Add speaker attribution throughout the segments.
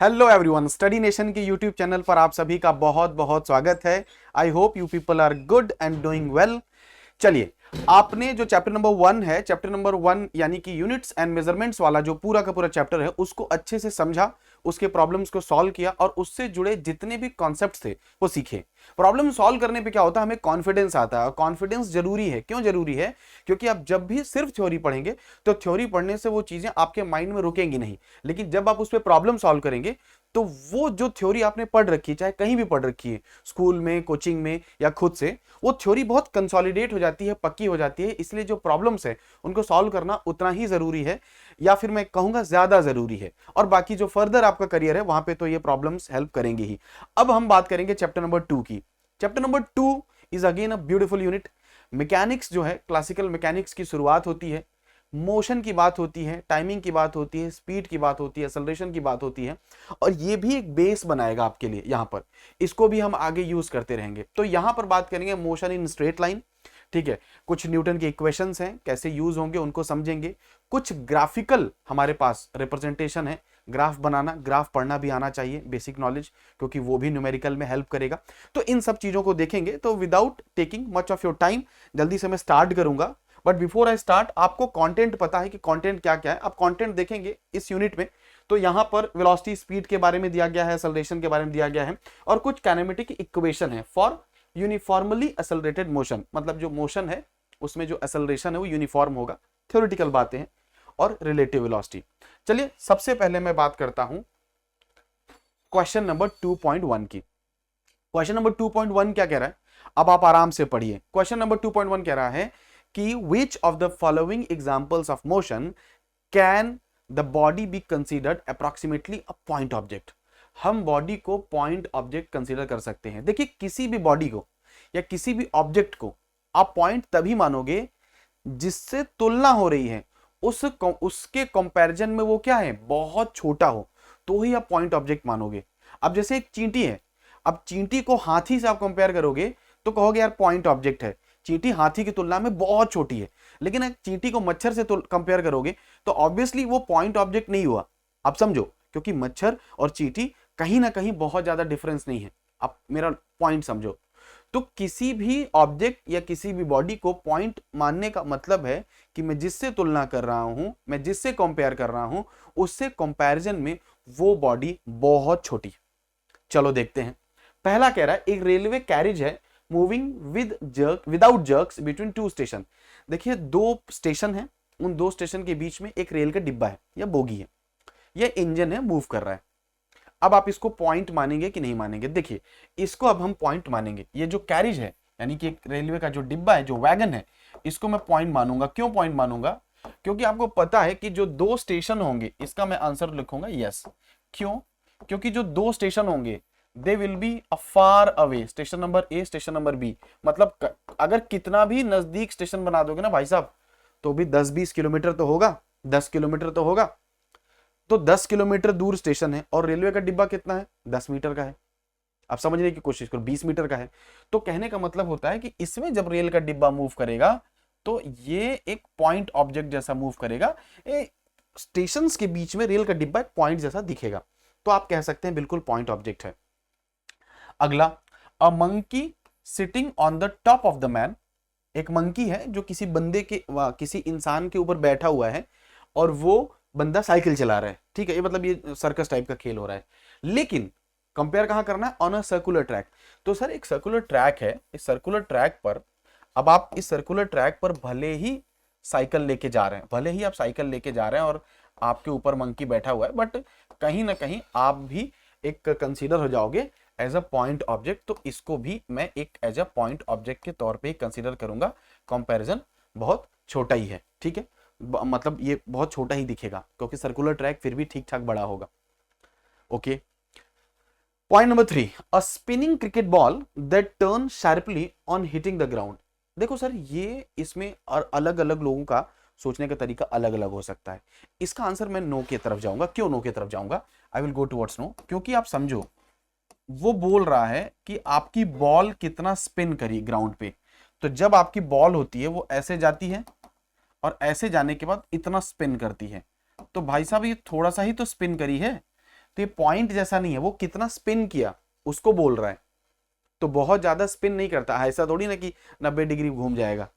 Speaker 1: Hello everyone, Study Nation के YouTube channel पर आप सभी का बहुत बहुत स्वागत है। I hope you people are good and doing well. चलिए, आपने जो चैप्टर नंबर 1 है, चैप्टर नंबर 1 यानी कि यूनिट्स एंड मेजरमेंट्स वाला जो पूरा का पूरा चैप्टर है उसको अच्छे से समझा, उसके प्रॉब्लम्स को सॉल्व किया और उससे जुड़े जितने भी कॉन्सेप्ट्स थे वो सीखे। प्रॉब्लम सॉल्व करने पे क्या होता है, हमें कॉन्फिडेंस आता है और कॉन्फिडेंस जरूरी है। क्यों जरूरी है? क्योंकि आप जब भी सिर्फ थ्योरी पढ़ेंगे तो थ्योरी पढ़ने से वो चीजें आपके माइंड में रुकेंगी नहीं, लेकिन जब आप उस पर प्रॉब्लम सॉल्व करेंगे तो वो जो थ्योरी आपने पढ़ रखी है, चाहे कहीं भी पढ़ रखी है, स्कूल में, कोचिंग में या खुद से, वो थ्योरी बहुत कंसोलिडेट हो जाती है, पक्की हो जाती है। इसलिए जो प्रॉब्लम्स है उनको सॉल्व करना उतना ही जरूरी है, या फिर मैं कहूंगा ज्यादा जरूरी है। और बाकी जो फर्दर आपका करियर है वहां पे तो ये प्रॉब्लम्स हेल्प करेंगे ही। अब हम बात करेंगे चैप्टर नंबर 2 की। Chapter number 2 is again a beautiful unit. Mechanics जो है, क्लासिकल मैकेनिक्स की शुरुआत होती है, मोशन की बात होती है, टाइमिंग की बात होती है, स्पीड की बात होती है, एक्सेलरेशन की बात होती है, और ये भी एक बेस बनाएगा आपके लिए। यहां पर इसको भी हम आगे यूज करते रहेंगे। तो यहां पर बात करेंगे मोशन इन स्ट्रेट लाइन, ठीक है। कुछ न्यूटन के इक्वेशंस हैं, कैसे यूज होंगे उनको समझेंगे। कुछ ग्राफिकल हमारे पास रिप्रेजेंटेशन है, ग्राफ बनाना, ग्राफ पढ़ना भी आना चाहिए, बेसिक नॉलेज, क्योंकि वो भी न्यूमेरिकल में हेल्प करेगा। तो इन सब चीजों को देखेंगे। तो without taking much of your time जल्दी से मैं स्टार्ट करूंगा। बट बिफोर आई स्टार्ट, आपको कंटेंट पता है कि कंटेंट क्या क्या है? आप कंटेंट देखेंगे इस यूनिट में तो यहां पर वेलोसिटी, स्पीड के बारे में दिया गया है, एक्सेलरेशन के बारे में दिया गया है, और कुछ काइनेमेटिक इक्वेशन है फॉर यूनिफॉर्मली एक्सेलरेटेड मोशन। मतलब जो मोशन है उसमें जो एक्सेलरेशन है वो यूनिफॉर्म होगा। थ्योरेटिकल बातें हैं और रिलेटिव वेलोसिटी। चलिए, सबसे पहले मैं बात करता हूं क्वेश्चन नंबर 2.1 की। क्वेश्चन नंबर 2.1 क्या कह रहा है? अब आप आराम से पढ़िए। क्वेश्चन नंबर 2.1 कह रहा है कि which of the following examples of motion can the body be considered approximately a point object? हम बॉडी को पॉइंट ऑब्जेक्ट कंसीडर कर सकते हैं। देखिए, किसी भी बॉडी को या किसी भी ऑब्जेक्ट को आप पॉइंट तभी मानोगे जिससे तुलना हो रही है, उसके कंपैरिजन में वो क्या है, बहुत छोटा हो, तो ही आप पॉइंट ऑब्जेक्ट मानोगे। अब जैसे एक चींटी है, अब चींटी को हाथी से आप कंपेयर करोगे तो कहोगे यार पॉइंट ऑब्जेक्ट है, चींटी हाथी की तुलना में बहुत छोटी है। लेकिन एक चींटी को मच्छर से कंपेयर करोगे तो ऑब्वियसली वो पॉइंट ऑब्जेक्ट नहीं हुआ। आप समझो, क्योंकि मच्छर और चींटी कहीं ना कहीं बहुत ज्यादा डिफरेंस नहीं है। आप मेरा पॉइंट समझो। तो किसी भी ऑब्जेक्ट या किसी भी बॉडी को पॉइंट मानने का मतलब है कि मैं जिससे तुलना कर रहा हूं, मैं जिससे कंपेयर कर रहा हूं, उससे कंपैरिजन में वो बॉडी बहुत छोटी है। चलो देखते हैं। पहला कह रहा है एक रेलवे कैरिज है moving with jerk without jerks between two station. देखिए, दो स्टेशन है, उन दो स्टेशन के बीच में एक रेल का डिब्बा है या बोगी है, यह इंजन है, मूव कर रहा है। अब आप इसको पॉइंट मानेंगे कि नहीं मानेंगे? देखिए, इसको अब हम पॉइंट मानेंगे। ये जो कैरिज है यानी कि एक रेलवे का जो डिब्बा है, जो वैगन है, इसको मैं पॉइंट मानूंगा। क्यों पॉइंट मानूंगा? क्योंकि आपको पता है कि जो दो स्टेशन होंगे, इसका मैं आंसर लिखूंगा यस। क्यों? क्योंकि जो दो स्टेशन होंगे they will be a far away, station number A, station number B. मतलब अगर कितना भी नजदीक स्टेशन बना दोगे ना भाई साहब, तो भी 10-20 किलोमीटर तो होगा, 10 किलोमीटर तो होगा। तो 10 किलोमीटर दूर स्टेशन है और रेलवे का डिब्बा कितना है? 10 मीटर का है। आप समझने की कोशिश करो, 20 मीटर का है। तो कहने का मतलब होता है कि इसमें जब रेल का डिब्बा मूव करेगा तो ये एक पॉइंट ऑब्जेक्ट जैसा मूव करेगा। स्टेशन के बीच में रेल का डिब्बा एक पॉइंट जैसा दिखेगा, तो आप कह सकते हैं बिल्कुल पॉइंट ऑब्जेक्ट है। अगला, a monkey sitting on the top of the man. एक मंकी है जो किसी बंदे के, किसी इंसान के ऊपर बैठा हुआ है और वो बंदा साइकिल चला रहा है, ठीक है। ये मतलब ये सर्कस टाइप का खेल हो रहा है। लेकिन कंपेयर कहां करना है? On a circular track. तो सर एक सर्कुलर ट्रैक है, इस सर्कुलर ट्रैक पर, अब आप इस सर्कुलर ट्रैक पर भले ही साइकिल लेके जा रहे हैं, भले ही आप साइकिल लेके जा रहे हैं और आपके ऊपर मंकी बैठा हुआ है, बट कहीं ना कहीं आप भी एक कंसीडर हो जाओगे एज अ पॉइंट ऑब्जेक्ट। तो इसको भी मैं एक एज अ पॉइंट ऑब्जेक्ट के तौर पे कंसीडर करूंगा। कंपैरिजन बहुत छोटा ही है, ठीक है। मतलब ये बहुत छोटा ही दिखेगा क्योंकि सर्कुलर ट्रैक फिर भी ठीक ठाक बड़ा होगा। Okay, point number 3, a spinning cricket ball that turn sharply on hitting the ground. देखो सर, ये इसमें और अलग अलग लोगों का सोचने का तरीका अलग अलग हो सकता है। इसका आंसर मैं नो की तरफ जाऊंगा। क्यों नो की तरफ जाऊंगा? I will go towards no. क्योंकि आप समझो, वो बोल रहा है कि आपकी बॉल कितना स्पिन करी ग्राउंड पे। तो जब आपकी बॉल होती है वो ऐसे जाती है और ऐसे जाने के बाद इतना स्पिन करती है, तो भाई साहब ये थोड़ा सा ही तो स्पिन करी है। तो ये पॉइंट जैसा नहीं है, वो कितना स्पिन किया उसको बोल रहा है। तो बहुत ज्यादा स्पिन नहीं करता, ऐसा थोड़ी ना कि 90 डिग्री घूम जाएगा,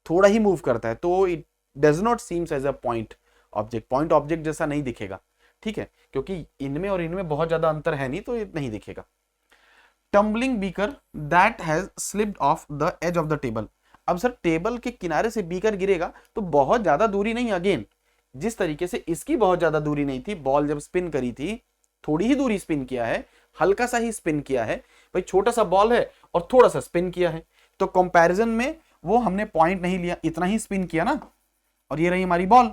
Speaker 1: थोड़ा ही मूव करता है, तो it does not seems as a point object. Point object जैसा नहीं दिखेगा, ठीक है, क्योंकि इनमें और इनमें बहुत ज्यादा अंतर है नहीं, तो ये नहीं दिखेगा। Tumbling beaker that has slipped off the edge of the table. अब सर टेबल के किनारे से बीकर गिरेगा तो बहुत ज्यादा दूरी नहीं, अगेन जिस तरीके से इसकी बहुत ज्यादा दूरी नहीं थी, बॉल जब स्पिन करी थी थोड़ी ही दूरी स्पिन किया है, हल्का सा ही स्पिन किया है, भाई छोटा सा बॉल है और थोड़ा सा स्पिन किया है, तो कंपैरिजन में वो हमने पॉइंट नहीं लिया, इतना ही स्पिन किया ना, और ये रही हमारी बॉल,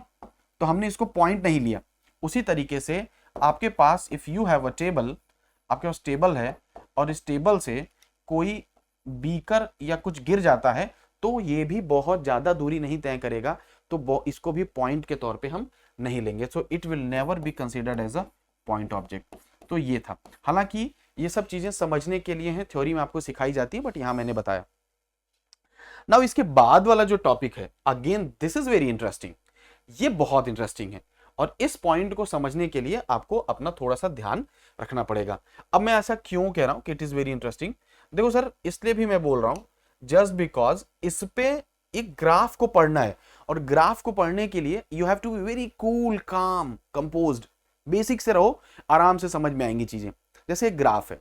Speaker 1: तो हमने इसको पॉइंट नहीं लिया। उसी तरीके से आपके पास if you have a table, आपके पास टेबल है और इस टेबल से कोई बीकर या कुछ गिर जाता है तो ये भी बहुत ज्यादा दूरी नहीं तय करेगा, तो इसको भी पॉइंट के तौर पे हम नहीं लेंगे। So it will never be considered as a point object. तो ये था, हालांकि ये सब चीजें समझने के लिए हैं, थ्योरी में आपको सिखाई जाती है, बट यहां मैंने बताया। नाउ इसके बाद वाला जो टॉपिक है, again this is very interesting, ये बहुत इंटरेस्टिंग है, और इस पॉइंट को समझने के लिए आपको अपना थोड़ा सा ध्यान रखना पड़ेगा। अब मैं ऐसा क्यों कह रहा हूं कि इट इज वेरी इंटरेस्टिंग, देखो सर इसलिए भी मैं बोल रहा हूं जस्ट बिकॉज इस पे एक ग्राफ को पढ़ना है, और ग्राफ को पढ़ने के लिए you have to be very cool, calm, composed, basic से रहो, आराम से समझ में आएंगी चीजें। जैसे एक ग्राफ है,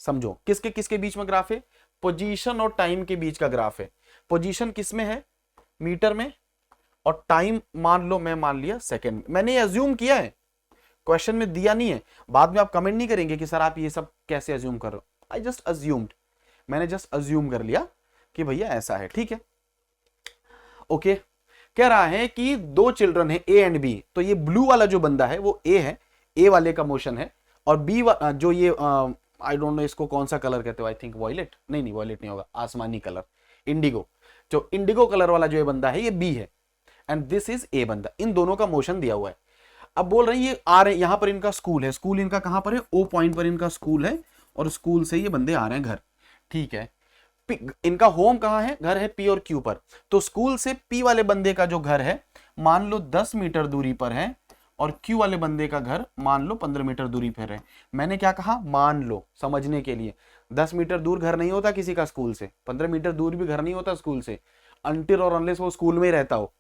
Speaker 1: समझो किसके किसके बीच में ग्राफ है, पोजीशन और टाइम के बीच का ग्राफ है। पोजीशन किस में है, मीटर में, और टाइम मान लो, मैं मान लिया सेकंड में। मैंने अज्यूम किया है, क्वेश्चन में दिया नहीं है, बाद में आप कमेंट नहीं करेंगे कि सर आप ये सब कैसे अज्यूम कर रहे हो। आई जस्ट अज्यूम्ड, मैंने जस्ट अज्यूम कर लिया कि भैया ऐसा है, ठीक है, ओके। कह रहा है कि दो चिल्ड्रन है ए एंड बी, तो ये ब्लू वाला जो बंदा है वो ए है, ए वाले का मोशन है, और बी जो ये आई डोंट नो इसको कौन सा कलर कहते हो, आई थिंक वॉयलेट, नहीं वॉयलेट नहीं होगा, आसमानी कलर, इंडिगो, जो इंडिगो कलर वाला जो ये बंदा है ये बी है, एंड दिस इज ए बंदा, इन दोनों का मोशन दिया हुआ है। अब बोल रहे हैं ये आ रहे हैं, यहां पर इनका स्कूल है, स्कूल इनका कहां पर है, ओ पॉइंट पर इनका स्कूल है, और स्कूल से ये बंदे आ रहे हैं घर, ठीक है। इनका होम कहां है, घर है पी और क्यू पर, तो स्कूल से पी वाले बंदे का जो घर है मान लो 10 मीटर दूरी पर है, और क्यू वाले बंदे का घर मान लो 15 मीटर दूरी पर है। मैंने क्या कहा, मान लो, समझने के लिए, 10 मीटर दूर घर नहीं होता किसी का स्कूल से, 15 मीटर दूर भी घर नहीं होता स्कूल से, अनटिल और अनलेस वो स्कूल में ही रहता हो,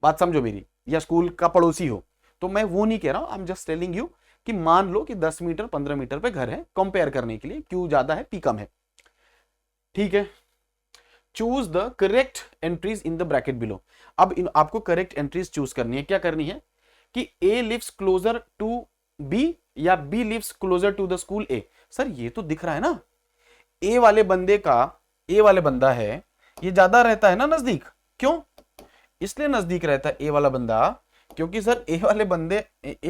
Speaker 1: बात समझो मेरी, या स्कूल का पड़ोसी हो। तो मैं वो नहीं कह रहा हूं, I am just telling you कि मान लो कि 10 मीटर 15 मीटर पे घर है, कंपेयर करने के लिए, क्यू ज्यादा है पी कम है, ठीक है। Choose the correct entries in the bracket below. अब आपको करेक्ट एंट्रीज चूज करनी है, क्या करनी है कि A lives closer to B या B lives closer to the school A. Sir ये तो दिख रहा है ना, ए वाले बंदे का, ए वाले बंदा है ये ज्यादा रहता है ना नजदीक, क्यों, इसलिए नजदीक रहता है ए वाला बंदा, क्योंकि सर ए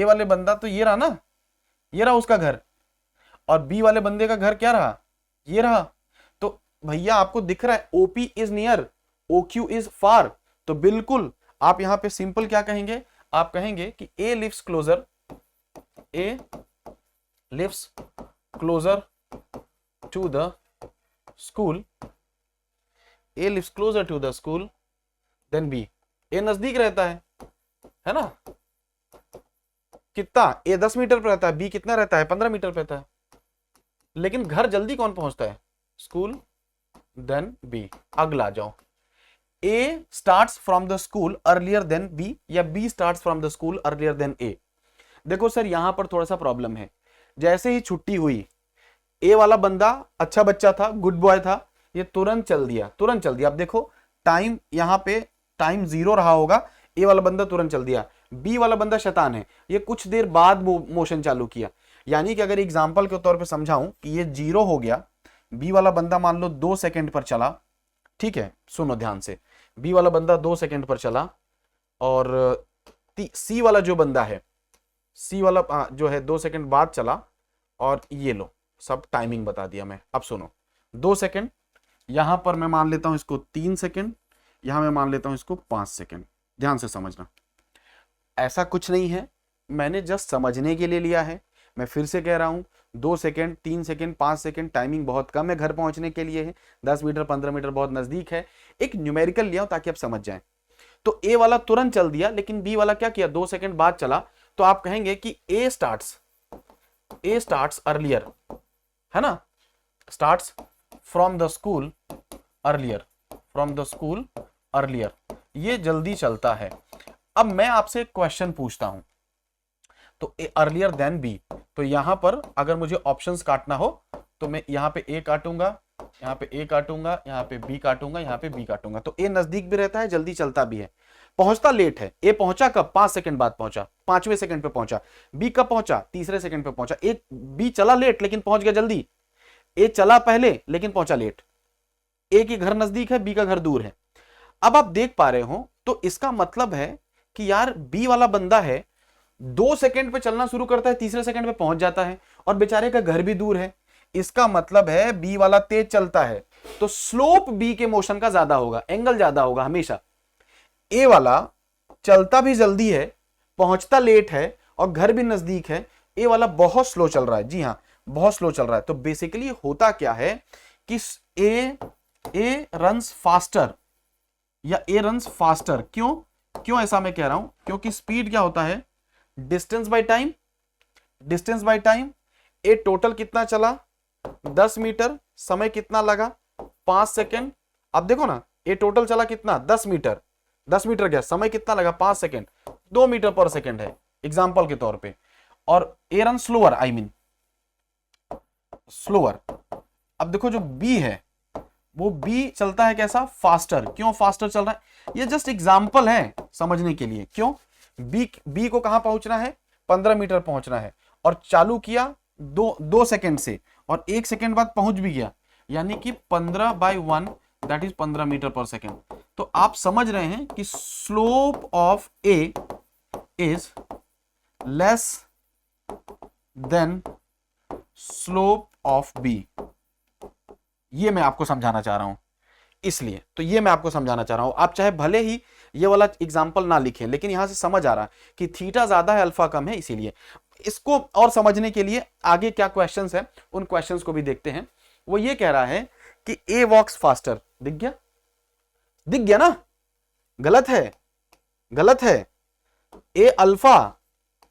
Speaker 1: वाले बंदा तो ये रहा ना, ये रहा उसका घर, और बी वाले बंदे का घर क्या रहा, ये रहा, तो भैया आपको दिख रहा है OP is near, OQ is far, तो बिल्कुल आप यहां पे सिंपल क्या कहेंगे, आप कहेंगे कि A lives closer to the school, A lives closer to the school than B. A नजदीक रहता है ना, कितना, ए 10 मीटर पर रहता है, बी कितना रहता है, 15 मीटर पर रहता है, लेकिन घर जल्दी कौन पहुंचता है, स्कूल देन बी। अगला आ जाओ, A starts from the school earlier than B, या B starts from the school earlier than A. देखो सर यहां पर थोड़ा सा प्रॉब्लम है, जैसे ही छुट्टी हुई ए वाला बंदा अच्छा बच्चा था, गुड बॉय था, ये तुरंत चल दिया। अब देखो टाइम यहां पे टाइम 0 रहा होगा, ए वाला बंदा तुरंत चल दिया। बी वाला बंदा शैतान है, ये कुछ देर बाद मोशन चालू किया, यानी कि अगर एग्जांपल के तौर पे समझाऊं कि ये 0 हो गया, बी वाला बंदा मान लो 2 सेकंड पर चला, ठीक है, सुनो ध्यान से, बी वाला बंदा 2 सेकंड पर चला, और सी वाला जो बंदा है, सी वाला जो है 2 सेकंड बाद चला, और ये लो सब टाइमिंग बता दिया मैं। अब सुनो, 2 सेकंड, यहां पर मैं मान लेता हूं इसको 3 सेकंड, यहां मैं मान लेता हूं इसको 5 सेकंड। ध्यान से समझना, ऐसा कुछ नहीं है, मैंने जस्ट समझने के लिए लिया है। मैं फिर से कह रहा हूं, 2 सेकंड, 3 सेकंड, 5 सेकंड टाइमिंग बहुत कम है घर पहुंचने के लिए है, 10 मीटर 15 मीटर बहुत नजदीक है। एक न्यूमेरिकल लिया ताकि आप समझ जाएं। तो ए वाला तुरंत चल दिया, लेकिन बी वाला क्या किया, 2 सेकंड बाद चला, तो आप कहेंगे कि ए स्टार्ट्स ए स्टार्ट्स अर्लियर, है ना, starts from the school earlier, from the school earlier, ये जल्दी चलता है। अब मैं आपसे एक क्वेश्चन पूछता हूं, तो ए अर्लियर देन बी, तो यहां पर अगर मुझे ऑप्शंस काटना हो तो मैं यहां पे ए काटूंगा, यहां पे ए काटूंगा, यहां पे बी काटूंगा, यहां पे बी काटूंगा। तो ए नजदीक भी रहता है, जल्दी चलता भी है, पहुंचता लेट है। ए पहुंचा कब? 5 सेकंड बाद पहुंचा, 5वें सेकंड पे पहुंचा। बी कब पहुंचा? तीसरे सेकंड पे पहुंचा। एक बी चला लेट लेकिन पहुंच गया जल्दी, ए चला पहले लेकिन पहुंचा लेट। ए की घर नजदीक है, बी का घर दूर है। अब आप देख पा रहे हो, तो इसका मतलब है कि यार बी वाला बंदा है, 2 सेकंड पे चलना शुरू करता है, तीसरे सेकंड पे पहुंच जाता है, और बेचारे का घर भी दूर है। इसका मतलब है बी वाला तेज चलता है, तो स्लोप बी के मोशन का ज्यादा होगा, एंगल ज्यादा होगा हमेशा। ए वाला चलता भी जल्दी है, पहुंचता लेट है, और घर भी नजदीक है। ए वाला बहुत स्लो चल रहा है, जी हां बहुत स्लो चल रहा है। तो बेसिकली होता क्या है कि ए रन्स फास्टर, या ए रन्स फास्टर। क्यों ऐसा मैं कह रहा हूं? क्योंकि स्पीड क्या होता है? Distance by time, distance by time. A total कितना चला? 10 मीटर। समय कितना लगा? 5 सेकेंड। अब देखो ना, ए टोटल चला कितना? 10 मीटर। 10 मीटर गया, समय कितना लगा? 5 सेकेंड। 2 मीटर पर सेकेंड है एग्जाम्पल के तौर पे। और A run slower, I mean slower. अब देखो जो बी है, वो बी चलता है कैसा? फास्टर। क्यों फास्टर चल रहा है? ये जस्ट एग्जाम्पल है समझने के लिए। क्यों? बी को कहां पहुंचना है? 15 मीटर पहुंचना है, और चालू किया 2 सेकेंड से, और 1 सेकेंड बाद पहुंच भी गया, यानी कि 15/1 दैट इज 15 मीटर पर सेकेंड। तो आप समझ रहे हैं कि slope of A is less than slope of B. ये मैं आपको समझाना चाह रहा हूं, इसलिए तो ये मैं आपको समझाना चाह रहा हूं। आप चाहे भले ही ये वाला एग्जाम्पल ना लिखें, लेकिन यहां से समझ आ रहा है कि थीटा ज्यादा है, अल्फा कम है, इसीलिए। इसको और समझने के लिए आगे क्या क्वेश्चंस है, उन क्वेश्चंस को भी देखते हैं। वो ये कह रहा है कि ए वॉक्स फास्टर। दिख गया? दिख गया ना? गलत है, गलत है। ए अल्फा,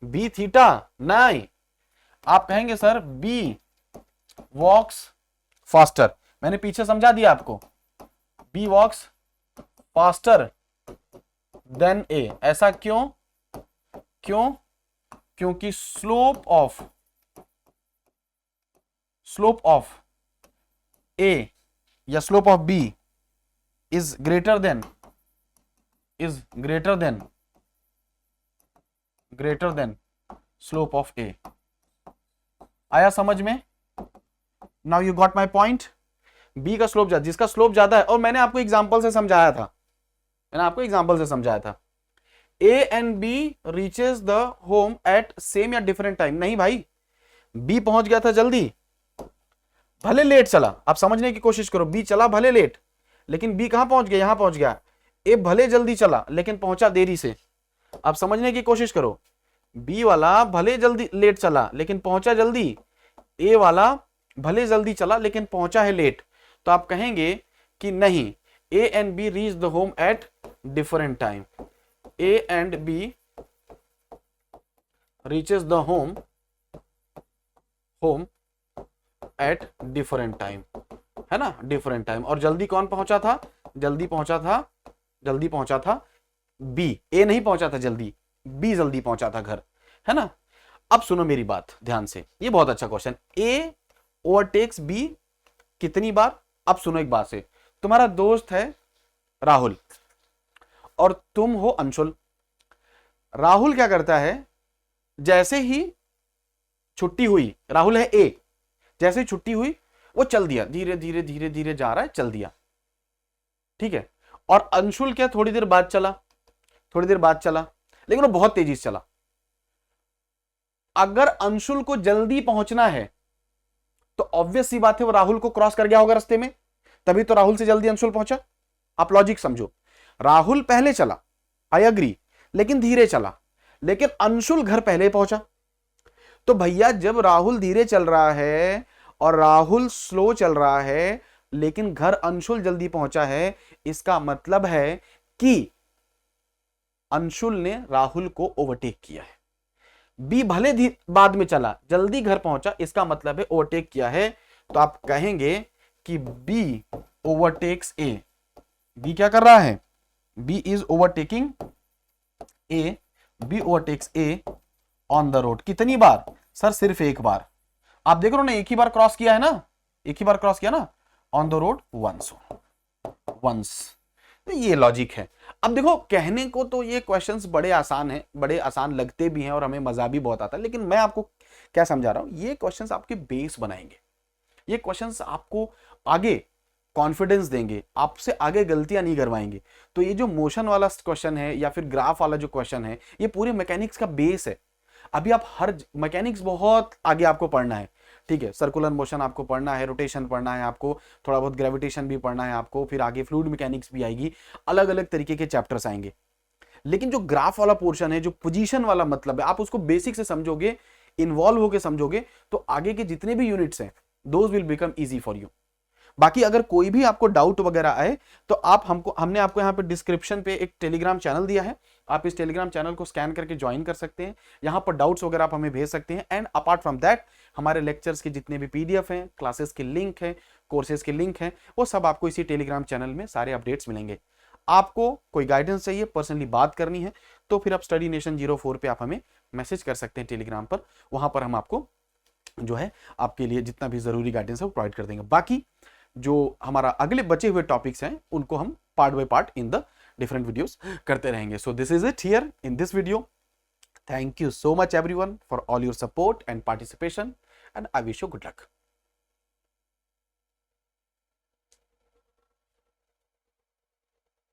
Speaker 1: बी थीटा, नहीं। आप कहेंगे सर बी वॉक्स फास्टर, मैंने पीछे समझा दिया आपको, B walks faster than A. ऐसा क्यों? क्योंकि स्लोप ऑफ ए या slope of B is greater than slope of A. आया समझ में? Now you got my point. B का स्लोप ज्यादा, जिसका स्लोप ज्यादा है, और मैंने आपको एग्जांपल से समझाया था, A and B reaches the home at same या डिफरेंट टाइम। नहीं भाई, बी पहुंच गया था जल्दी, भले लेट चला। आप समझने की कोशिश करो, बी चला भले लेट, लेकिन बी कहां पहुंच गया? यहां पहुंच गया। ए भले जल्दी चला लेकिन पहुंचा देरी से। आप समझने की कोशिश करो, बी वाला भले जल्दी लेट चला लेकिन पहुंचा जल्दी, ए वाला भले जल्दी चला लेकिन पहुंचा है लेट। तो आप कहेंगे कि नहीं, A and B reach the home at different time. A and B reaches the home at different time, है ना, डिफरेंट टाइम। और जल्दी कौन पहुंचा था? जल्दी पहुंचा था बी। ए नहीं पहुंचा था जल्दी, बी जल्दी पहुंचा था घर, है ना। अब सुनो मेरी बात ध्यान से, ये बहुत अच्छा क्वेश्चन। ए ओवरटेक्स बी कितनी बार? अब सुनो एक बात से, तुम्हारा दोस्त है राहुल और तुम हो अंशुल। राहुल क्या करता है? जैसे ही छुट्टी हुई, राहुल है ए, जैसे ही छुट्टी हुई वो चल दिया, धीरे धीरे जा रहा है, चल दिया, ठीक है। और अंशुल क्या थोड़ी देर बाद चला, लेकिन वो बहुत तेजी से चला। अगर अंशुल को जल्दी पहुंचना है तो ऑब्वियस सी बात है वो राहुल को क्रॉस कर गया होगा रास्ते में, तभी तो राहुल से जल्दी अंशुल पहुंचा। आप लॉजिक समझो, राहुल पहले चला, आई अग्री, लेकिन धीरे चला, लेकिन अंशुल घर पहले पहुंचा। तो भैया जब राहुल धीरे चल रहा है और राहुल स्लो चल रहा है, लेकिन घर अंशुल जल्दी पहुंचा है, इसका मतलब है कि अंशुल ने राहुल को ओवरटेक किया है। बी भले बाद में चला, जल्दी घर पहुंचा, इसका मतलब है ओवरटेक किया है। तो आप कहेंगे कि बी ओवरटेक्स ए। बी क्या कर रहा है? B is overtaking A. B overtakes A on the road. कितनी बार सर? सिर्फ एक बार। आप देख रहे हो ना, एक ही बार क्रॉस किया है ना, एक ही बार क्रॉस किया ना, ऑन द रोड वंस। तो ये लॉजिक है। अब देखो, कहने को तो ये क्वेश्चंस बड़े आसान हैं, बड़े आसान लगते भी हैं और हमें मजा भी बहुत आता है, लेकिन मैं आपको क्या समझा रहा हूं, ये क्वेश्चंस आपके बेस बनाएंगे, ये क्वेश्चंस आपको आगे कॉन्फिडेंस देंगे, आपसे आगे गलतियां नहीं करवाएंगे। तो ये जो मोशन वाला क्वेश्चन है या फिर ग्राफ वाला जो क्वेश्चन है, ये पूरे मैकेनिक्स का बेस है। अभी आप हर मैकेनिक्स बहुत आगे आपको पढ़ना है, ठीक है, सर्कुलर मोशन आपको पढ़ना है, रोटेशन पढ़ना है आपको, थोड़ा बहुत ग्रेविटेशन भी पढ़ना है आपको, फिर आगे फ्लूइड मैकेनिक्स भी आएगी, अलग अलग तरीके के चैप्टर्स आएंगे। लेकिन जो ग्राफ वाला पोर्शन है, जो पोजीशन वाला मतलब है, आप उसको बेसिक से समझोगे, इन्वॉल्व होकर समझोगे, तो आगे के जितने भी यूनिट्स हैं those will become easy for you. बाकी अगर कोई भी आपको डाउट वगैरह आए तो आप हमने आपको यहाँ पे डिस्क्रिप्शन पे एक टेलीग्राम चैनल दिया है, आप इस टेलीग्राम चैनल को स्कैन करके ज्वाइन कर सकते हैं। यहाँ पर डाउट्स वगैरह आप हमें भेज सकते हैं। एंड अपार्ट फ्रॉम दैट, हमारे लेक्चर्स के जितने भी पीडीएफ हैं, क्लासेस के लिंक हैं, कोर्सेज के लिंक हैं, वो सब आपको इसी टेलीग्राम चैनल में सारे अपडेट्स मिलेंगे। आपको कोई गाइडेंस चाहिए, पर्सनली बात करनी है, तो फिर आप स्टडी नेशन 04 पे आप हमें मैसेज कर सकते हैं टेलीग्राम पर। वहां पर हम आपको जो है आपके लिए जितना भी जरूरी गाइडेंस है वो प्रोवाइड कर देंगे। बाकी जो हमारा अगले बचे हुए टॉपिक्स हैं उनको हम part by part in the different videos करते रहेंगे। So this is it here in this video. Thank you so much everyone for all your support and participation, and I wish you good luck.